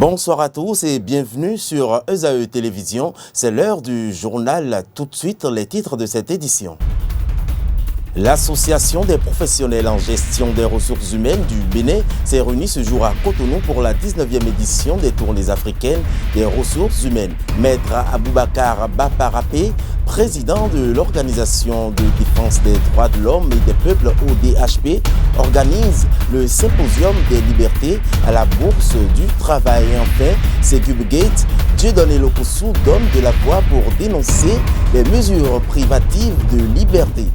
Bonsoir à tous et bienvenue sur ESAE Télévision. C'est l'heure du journal. Tout de suite, les titres de cette édition. L'Association des professionnels en gestion des ressources humaines du Bénin s'est réunie ce jour à Cotonou pour la 19e édition des Tournées africaines des ressources humaines. Maître Aboubakar Baparapé, président de l'Organisation de défense des droits de l'homme et des peuples ODHP, organise le symposium des libertés à la Bourse du Travail. Et enfin, Segub Gate, Dieudonné Lokossou donne de la voix pour dénoncer les mesures privatives de liberté.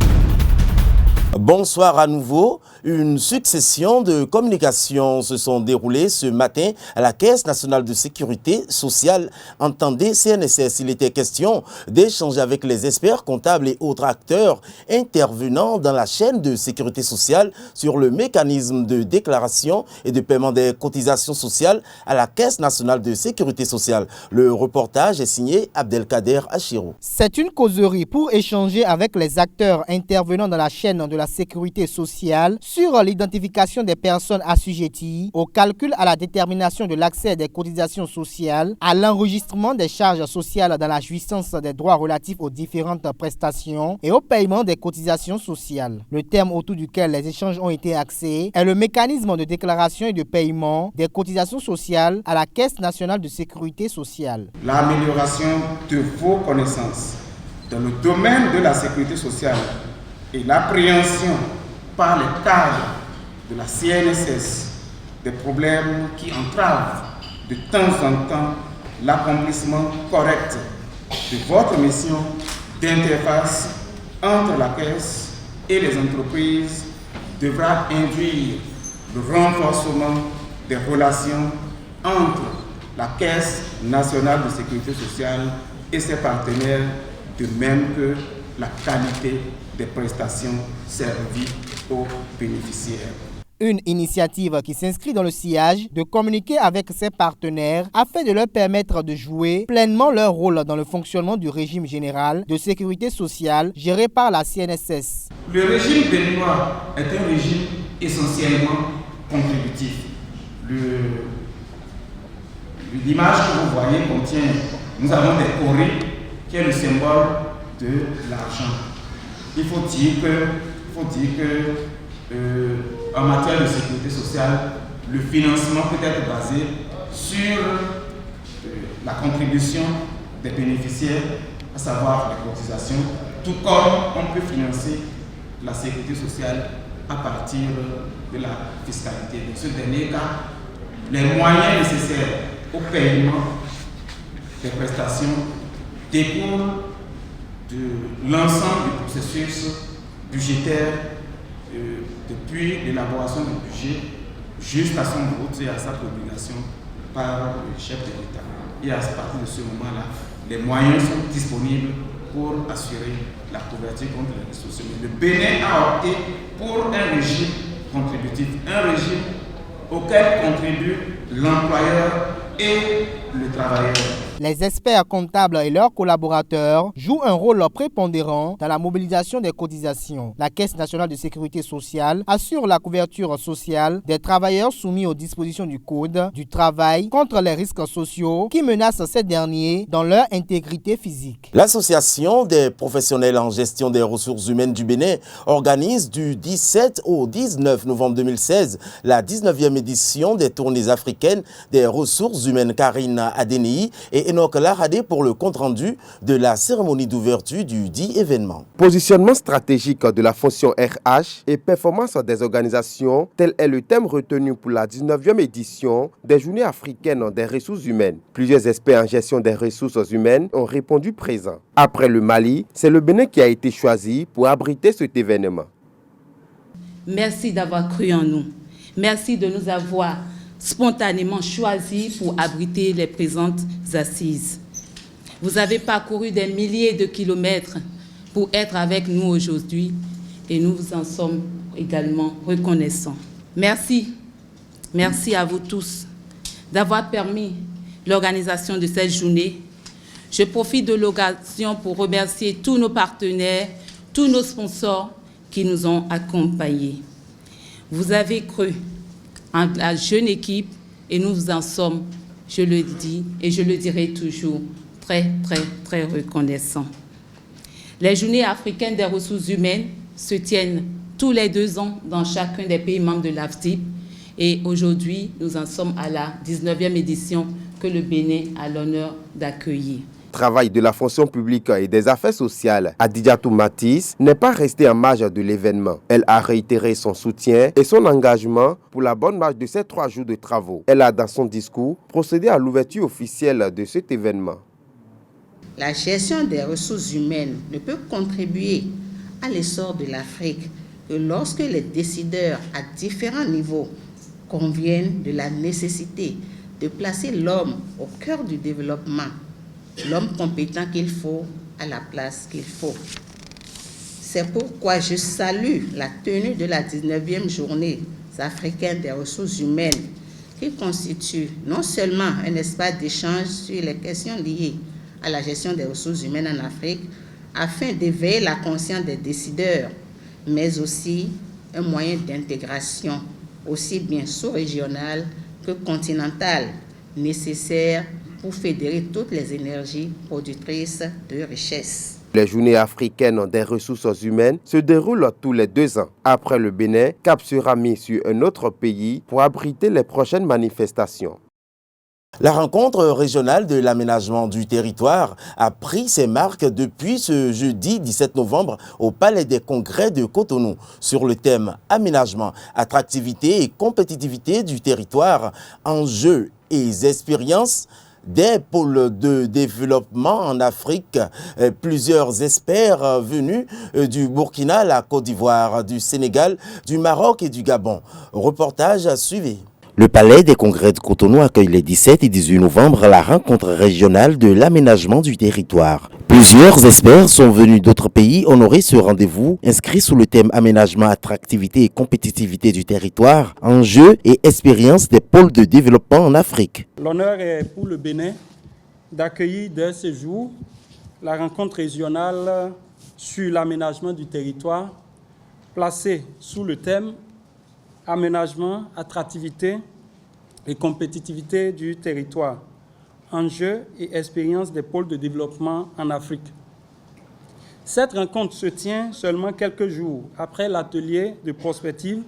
Bonsoir à nouveau. Une succession de communications se sont déroulées ce matin à la Caisse nationale de sécurité sociale, entendez CNSS. Il était question d'échanger avec les experts comptables et autres acteurs intervenant dans la chaîne de sécurité sociale sur le mécanisme de déclaration et de paiement des cotisations sociales à la Caisse nationale de sécurité sociale. Le reportage est signé Abdelkader Achirou. C'est une causerie pour échanger avec les acteurs intervenant dans la chaîne de la sécurité sociale sur l'identification des personnes assujetties au calcul à la détermination de l'accès des cotisations sociales, à l'enregistrement des charges sociales dans la jouissance des droits relatifs aux différentes prestations et au paiement des cotisations sociales. Le thème autour duquel les échanges ont été axés est le mécanisme de déclaration et de paiement des cotisations sociales à la Caisse nationale de sécurité sociale. L'amélioration de vos connaissances dans le domaine de la sécurité sociale et l'appréhension par les cadres de la CNSS des problèmes qui entravent de temps en temps l'accomplissement correct de votre mission d'interface entre la Caisse et les entreprises devra induire le renforcement des relations entre la Caisse nationale de sécurité sociale et ses partenaires, de même que la qualité des prestations servies aux bénéficiaires. Une initiative qui s'inscrit dans le sillage de communiquer avec ses partenaires afin de leur permettre de jouer pleinement leur rôle dans le fonctionnement du régime général de sécurité sociale géré par la CNSS. Le régime béninois est un régime essentiellement contributif. L'image que vous voyez contient, nous avons des corées qui est le symbole de l'argent. Il faut dire que en matière de sécurité sociale, le financement peut être basé sur la contribution des bénéficiaires, à savoir les cotisations, tout comme on peut financer la sécurité sociale à partir de la fiscalité. Dans ce dernier cas, les moyens nécessaires au paiement des prestations découlent de l'ensemble du processus budgétaire depuis l'élaboration du budget jusqu'à son vote et à sa promulgation par le chef de l'État. Et à partir de ce moment-là, les moyens sont disponibles pour assurer la couverture contre les risques sociaux. Le Bénin a opté pour un régime contributif, un régime auquel contribue l'employeur et le travailleur. Les experts comptables et leurs collaborateurs jouent un rôle prépondérant dans la mobilisation des cotisations. La Caisse nationale de sécurité sociale assure la couverture sociale des travailleurs soumis aux dispositions du Code du travail contre les risques sociaux qui menacent ces derniers dans leur intégrité physique. L'Association des professionnels en gestion des ressources humaines du Bénin organise du 17 au 19 novembre 2016 la 19e édition des Tournées africaines des ressources humaines. Karine Adeni et Enoch Lahadé pour le compte-rendu de la cérémonie d'ouverture du dit événement. Positionnement stratégique de la fonction RH et performance des organisations, tel est le thème retenu pour la 19e édition des Journées africaines des ressources humaines. Plusieurs experts en gestion des ressources humaines ont répondu présents. Après le Mali, c'est le Bénin qui a été choisi pour abriter cet événement. Merci d'avoir cru en nous. Merci de nous avoir spontanément choisi pour abriter les présentes assises. Vous avez parcouru des milliers de kilomètres pour être avec nous aujourd'hui et nous vous en sommes également reconnaissants. Merci. Merci à vous tous d'avoir permis l'organisation de cette journée. Je profite de l'occasion pour remercier tous nos partenaires, tous nos sponsors qui nous ont accompagnés. Vous avez cru en la jeune équipe et nous vous en sommes je le dis et je le dirai toujours, très, très, très reconnaissant. Les journées africaines des ressources humaines se tiennent tous les 2 ans dans chacun des pays membres de l'AFDIP et aujourd'hui, nous en sommes à la 19e édition que le Bénin a l'honneur d'accueillir. Travail de la fonction publique et des affaires sociales, Adidiatou Matisse n'est pas restée en marge de l'événement. Elle a réitéré son soutien et son engagement pour la bonne marche de ces 3 jours de travaux. Elle a, dans son discours, procédé à l'ouverture officielle de cet événement. La gestion des ressources humaines ne peut contribuer à l'essor de l'Afrique que lorsque les décideurs à différents niveaux conviennent de la nécessité de placer l'homme au cœur du développement, l'homme compétent qu'il faut à la place qu'il faut. C'est pourquoi je salue la tenue de la 19e journée africaine des ressources humaines qui constitue non seulement un espace d'échange sur les questions liées à la gestion des ressources humaines en Afrique afin d'éveiller la conscience des décideurs, mais aussi un moyen d'intégration aussi bien sous-régional que continental, nécessaire pour fédérer toutes les énergies productrices de richesse. Les journées africaines des ressources humaines se déroulent tous les 2 ans. Après le Bénin, cap sera mis sur un autre pays pour abriter les prochaines manifestations. La rencontre régionale de l'aménagement du territoire a pris ses marques depuis ce jeudi 17 novembre au Palais des Congrès de Cotonou sur le thème aménagement, attractivité et compétitivité du territoire, enjeux et expériences des pôles de développement en Afrique. Plusieurs experts venus du Burkina, la Côte d'Ivoire, du Sénégal, du Maroc et du Gabon. Reportage à suivre. Le Palais des Congrès de Cotonou accueille les 17 et 18 novembre la rencontre régionale de l'aménagement du territoire. Plusieurs experts sont venus d'autres pays honorer ce rendez-vous inscrit sous le thème aménagement, attractivité et compétitivité du territoire, enjeux et expériences des pôles de développement en Afrique. L'honneur est pour le Bénin d'accueillir dès ce jour la rencontre régionale sur l'aménagement du territoire placée sous le thème aménagement, attractivité et compétitivité du territoire, enjeux et expériences des pôles de développement en Afrique. Cette rencontre se tient seulement quelques jours après l'atelier de prospective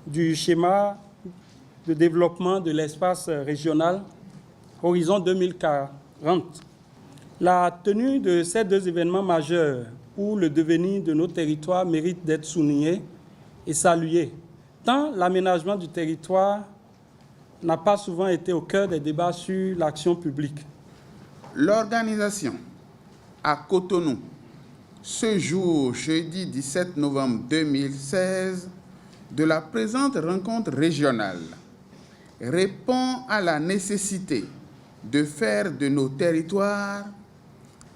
du schéma de développement de l'espace régional Horizon 2040. La tenue de ces 2 événements majeurs pour le devenir de nos territoires mérite d'être soulignée et saluée, tant l'aménagement du territoire n'a pas souvent été au cœur des débats sur l'action publique. L'organisation à Cotonou, ce jour, jeudi 17 novembre 2016, de la présente rencontre régionale répond à la nécessité de faire de nos territoires,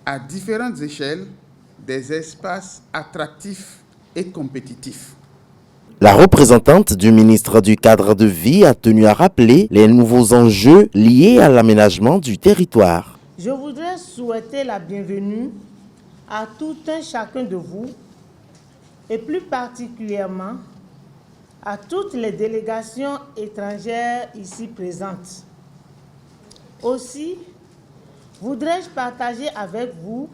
à différentes échelles, des espaces attractifs et compétitifs. La représentante du ministre du Cadre de vie a tenu à rappeler les nouveaux enjeux liés à l'aménagement du territoire. Je voudrais souhaiter la bienvenue à tout un chacun de vous et plus particulièrement à toutes les délégations étrangères ici présentes. Aussi, voudrais-je partager avec vous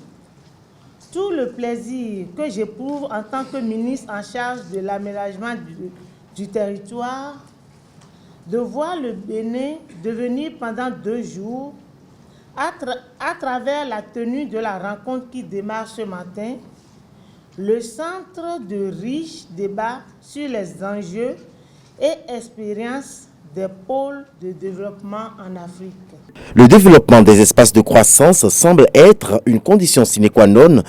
tout le plaisir que j'éprouve en tant que ministre en charge de l'aménagement du territoire, de voir le Bénin devenir pendant 2 jours, à travers la tenue de la rencontre qui démarre ce matin, le centre de riches débats sur les enjeux et expériences des pôles de développement en Afrique. Le développement des espaces de croissance semble être une condition sine qua non,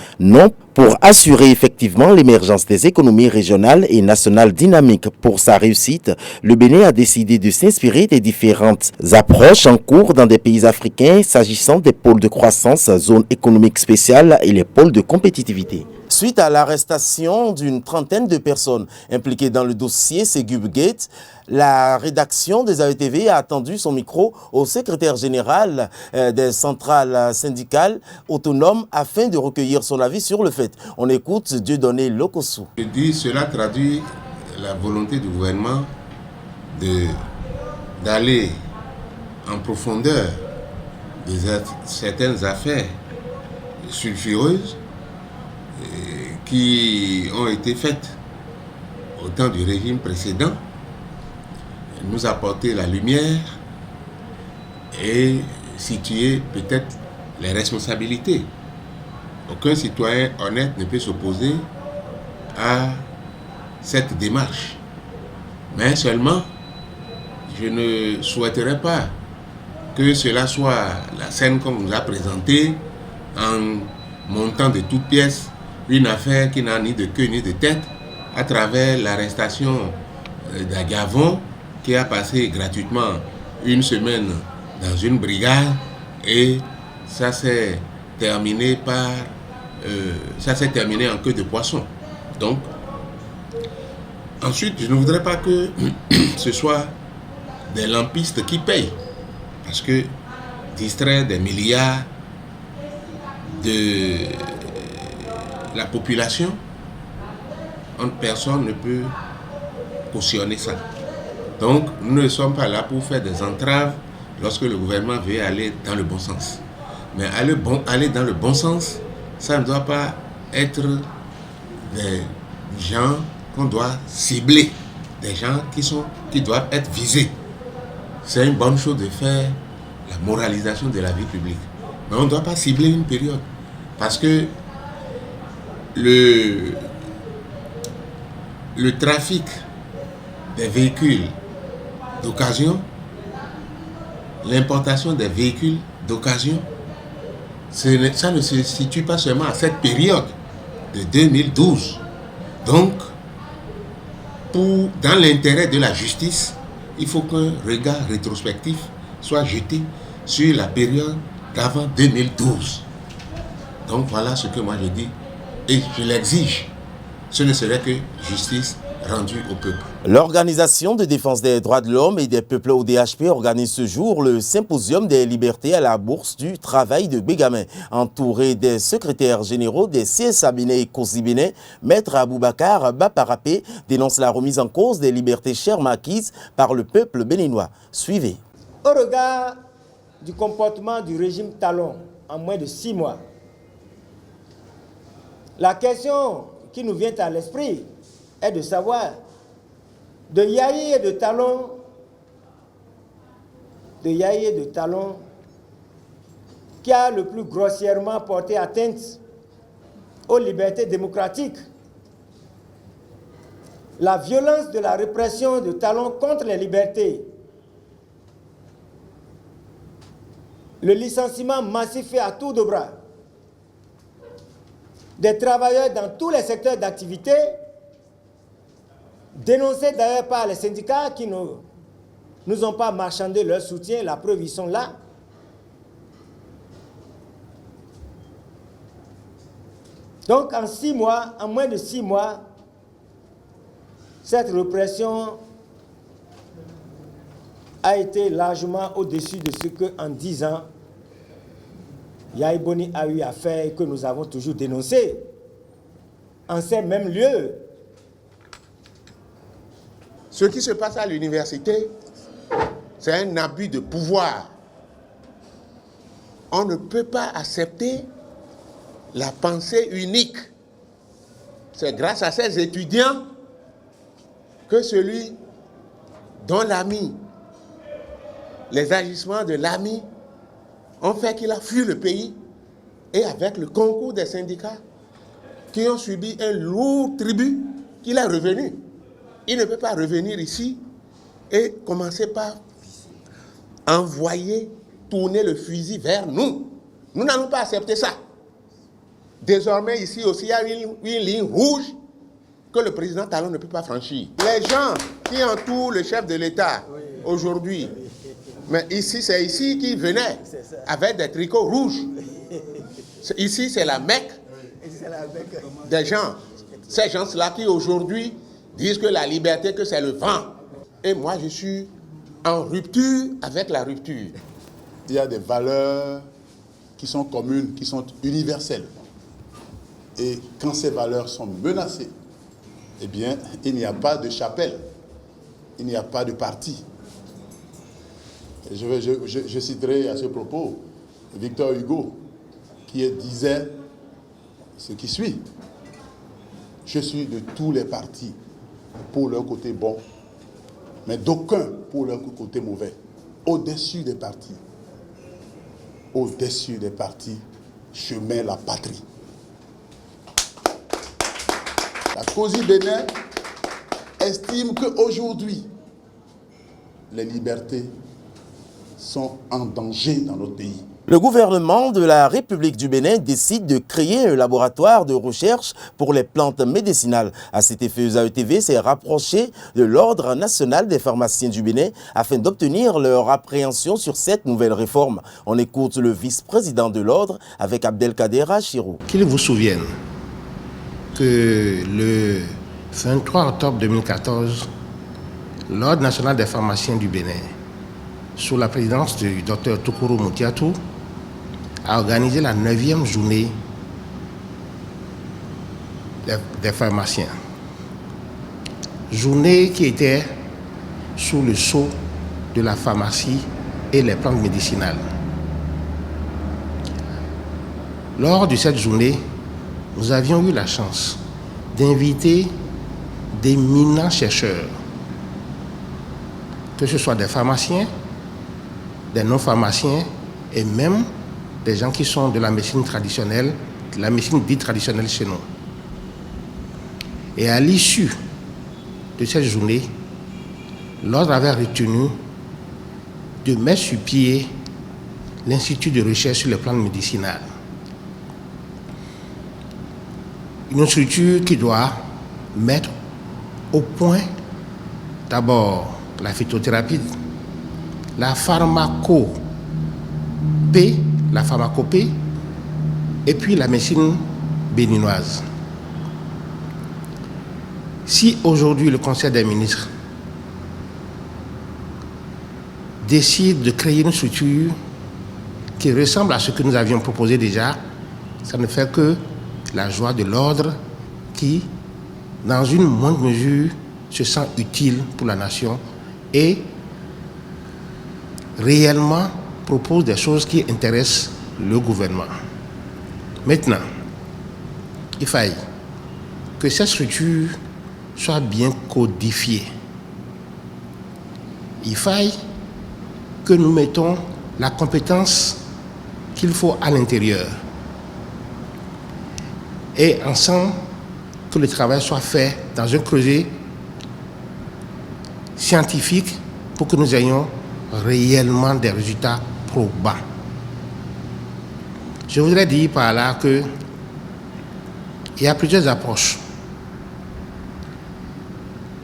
pour assurer effectivement l'émergence des économies régionales et nationales dynamiques. Pour sa réussite, le Bénin a décidé de s'inspirer des différentes approches en cours dans des pays africains s'agissant des pôles de croissance, zones économiques spéciales et les pôles de compétitivité. Suite à l'arrestation d'une 30aine de personnes impliquées dans le dossier Ségub Gate, la rédaction des AETV a tendu son micro au secrétaire général des centrales syndicales autonomes afin de recueillir son avis sur le fait. On écoute Dieudonné Lokossou. Je dis cela traduit la volonté du gouvernement d'aller en profondeur de certaines affaires sulfureuses qui ont été faites au temps du régime précédent, nous apporter la lumière et situer peut-être les responsabilités. Aucun citoyen honnête ne peut s'opposer à cette démarche. Mais seulement, je ne souhaiterais pas que cela soit la scène qu'on nous a présentée en montant de toutes pièces une affaire qui n'a ni de queue ni de tête à travers l'arrestation d'Agavon qui a passé gratuitement une semaine dans une brigade et ça s'est terminé en queue de poisson. Donc, ensuite, je ne voudrais pas que ce soit des lampistes qui payent. Parce que distraire des milliards de la population, personne ne peut cautionner ça. Donc, nous ne sommes pas là pour faire des entraves lorsque le gouvernement veut aller dans le bon sens. Mais aller dans le bon sens, ça ne doit pas être des gens qu'on doit cibler, des gens qui doivent être visés. C'est une bonne chose de faire la moralisation de la vie publique. Mais on ne doit pas cibler une période. Parce que le trafic des véhicules d'occasion, l'importation des véhicules d'occasion, ça ne se situe pas seulement à cette période de 2012. Donc, dans l'intérêt de la justice, il faut qu'un regard rétrospectif soit jeté sur la période d'avant 2012. Donc voilà ce que moi je dis et je l'exige. Ce ne serait que justice rendue au peuple. L'Organisation de défense des droits de l'homme et des peuples ODHP organise ce jour le symposium des libertés à la Bourse du travail de Bégamin. Entouré des secrétaires généraux des CSA Bénin et COSI Bénin, Maître Aboubacar Baparapé dénonce la remise en cause des libertés chères acquises par le peuple béninois. Suivez. Au regard du comportement du régime Talon en moins de 6 mois, la question qui nous vient à l'esprit est de savoir, de Yahi et de Talon, qui a le plus grossièrement porté atteinte aux libertés démocratiques. La violence de la répression de Talon contre les libertés, le licenciement massif fait à tour de bras des travailleurs dans tous les secteurs d'activité, dénoncés d'ailleurs par les syndicats qui ne nous ont pas marchandé leur soutien, la preuve, ils sont là. Donc en 6 mois, en moins de 6 mois, cette répression a été largement au-dessus de ce qu'en 10 ans, Yahi Boni a eu à faire et que nous avons toujours dénoncé. En ces mêmes lieux, ce qui se passe à l'université, c'est un abus de pouvoir. On ne peut pas accepter la pensée unique. C'est grâce à ces étudiants que celui dont l'ami, les agissements de l'ami ont fait qu'il a fui le pays et avec le concours des syndicats qui ont subi un lourd tribut qu'il est revenu. Il ne peut pas revenir ici et commencer par tourner le fusil vers nous. Nous n'allons pas accepter ça. Désormais, ici aussi, il y a une ligne rouge que le président Talon ne peut pas franchir. Les gens qui entourent le chef de l'État aujourd'hui, mais ici, c'est ici qu'ils venaient avec des tricots rouges. Ici, c'est la Mecque des gens. Ces gens-là qui aujourd'hui disent que la liberté, que c'est le vent. Et moi, je suis en rupture avec la rupture. Il y a des valeurs qui sont communes, qui sont universelles. Et quand ces valeurs sont menacées, eh bien, il n'y a pas de chapelle, il n'y a pas de parti. Je citerai à ce propos Victor Hugo qui disait ce qui suit. Je suis de tous les partis pour leur côté bon, mais d'aucuns pour leur côté mauvais. Au-dessus des partis, je mets la patrie. La COSI Bénin estime qu'aujourd'hui, les libertés sont en danger dans notre pays. Le gouvernement de la République du Bénin décide de créer un laboratoire de recherche pour les plantes médicinales. À cet effet, USAE-TV s'est rapproché de l'Ordre national des pharmaciens du Bénin afin d'obtenir leur appréhension sur cette nouvelle réforme. On écoute le vice-président de l'Ordre avec Abdelkader Achirou. Qu'il vous souvienne que le 23 octobre 2014, l'Ordre national des pharmaciens du Bénin, sous la présidence du Dr Toukourou Moutiatou, a organisé la 9e journée des pharmaciens. Journée qui était sous le sceau de la pharmacie et les plantes médicinales. Lors de cette journée, nous avions eu la chance d'inviter d'éminents chercheurs, que ce soit des pharmaciens, des non-pharmaciens et même des gens qui sont de la médecine traditionnelle, de la médecine dite traditionnelle chez nous. Et à l'issue de cette journée, l'Ordre avait retenu de mettre sur pied l'Institut de recherche sur les plantes médicinales. Une structure qui doit mettre au point d'abord la phytothérapie, la pharmacopée et puis la médecine béninoise. Si aujourd'hui le Conseil des ministres décide de créer une structure qui ressemble à ce que nous avions proposé déjà, ça ne fait que la joie de l'Ordre qui, dans une moindre mesure, se sent utile pour la nation et réellement propose des choses qui intéressent le gouvernement. Maintenant, il faille que cette structure soit bien codifiée. Il faille que nous mettons la compétence qu'il faut à l'intérieur. Et ensemble, que le travail soit fait dans un creuset scientifique pour que nous ayons réellement des résultats probants. Je voudrais dire par là qu'il y a plusieurs approches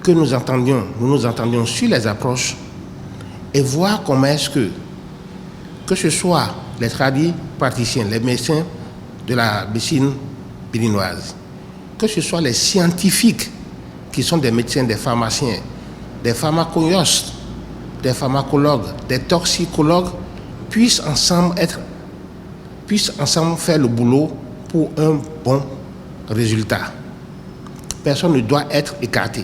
que nous nous entendions sur les approches et voir comment est-ce que ce soit les praticiens, les médecins de la médecine béninoise, que ce soit les scientifiques qui sont des médecins, des pharmaciens, des pharmacologistes, des pharmacologues, des toxicologues, puissent ensemble faire le boulot pour un bon résultat. Personne ne doit être écarté.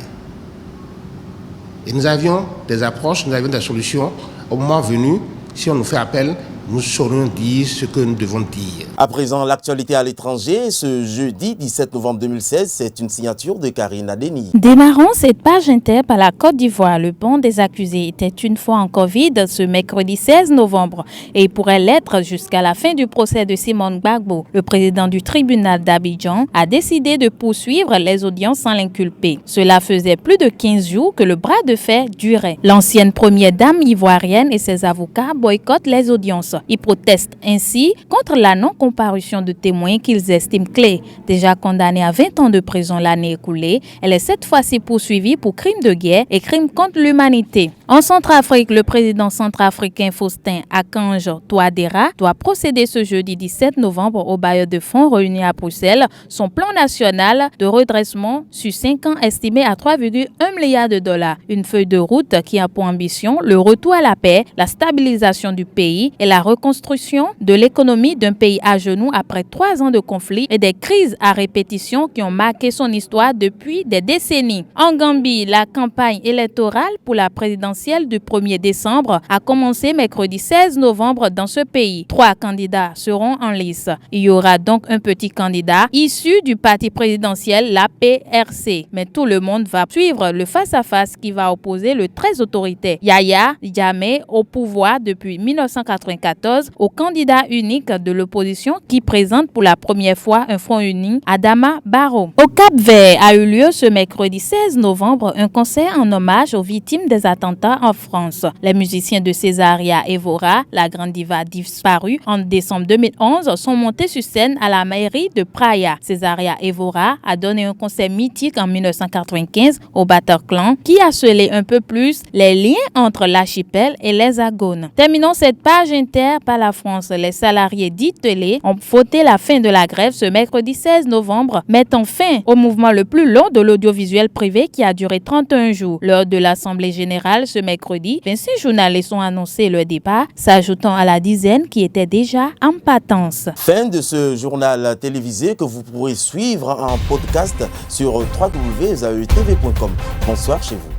Et nous avions des approches, nous avions des solutions. Au moment venu, si on nous fait appel, nous saurions dire ce que nous devons dire. À présent, l'actualité à l'étranger, ce jeudi 17 novembre 2016, c'est une signature de Karine Adeni. Démarrons cette page inter par la Côte d'Ivoire. Le banc des accusés était une fois encore vide ce mercredi 16 novembre et pourrait l'être jusqu'à la fin du procès de Simone Gbagbo. Le président du tribunal d'Abidjan a décidé de poursuivre les audiences sans l'inculper. Cela faisait plus de 15 jours que le bras de fer durait. L'ancienne première dame ivoirienne et ses avocats boycottent les audiences. Ils protestent ainsi contre la non-comparution de témoins qu'ils estiment clés. Déjà condamnée à 20 ans de prison l'année écoulée, elle est cette fois-ci poursuivie pour crimes de guerre et crimes contre l'humanité. En Centrafrique, le président centrafricain Faustin Archange Touadéra doit procéder ce jeudi 17 novembre au bailleur de fonds réunis à Bruxelles son plan national de redressement sur 5 ans estimé à 3,1 milliards de dollars. Une feuille de route qui a pour ambition le retour à la paix, la stabilisation du pays et la reconstruction de l'économie d'un pays à genoux après 3 ans de conflits et des crises à répétition qui ont marqué son histoire depuis des décennies. En Gambie, la campagne électorale pour la présidentielle présidentielle du 1er décembre a commencé mercredi 16 novembre dans ce pays. 3 candidats seront en lice. Il y aura donc un petit candidat issu du parti présidentiel, la PRC. Mais tout le monde va suivre le face-à-face qui va opposer le très autoritaire Yahya Jammeh au pouvoir depuis 1994 au candidat unique de l'opposition qui présente pour la première fois un front uni, Adama Barrow. Au Cap-Vert a eu lieu ce mercredi 16 novembre un concert en hommage aux victimes des attentats en France. Les musiciens de Césaria Evora, la grande diva disparue en décembre 2011, sont montés sur scène à la mairie de Praia. Césaria Evora a donné un concert mythique en 1995 au Bataclan qui a scellé un peu plus les liens entre l'archipel et l'Hexagone. Terminons cette page inter par la France. Les salariés d'Itelé ont voté la fin de la grève ce mercredi 16 novembre, mettant fin au mouvement le plus long de l'audiovisuel privé qui a duré 31 jours. Lors de l'Assemblée générale ce mercredi, 26 journalistes ont annoncé leur départ, s'ajoutant à la dizaine qui était déjà en patence. Fin de ce journal télévisé que vous pourrez suivre en podcast sur www.zaetv.com. Bonsoir chez vous.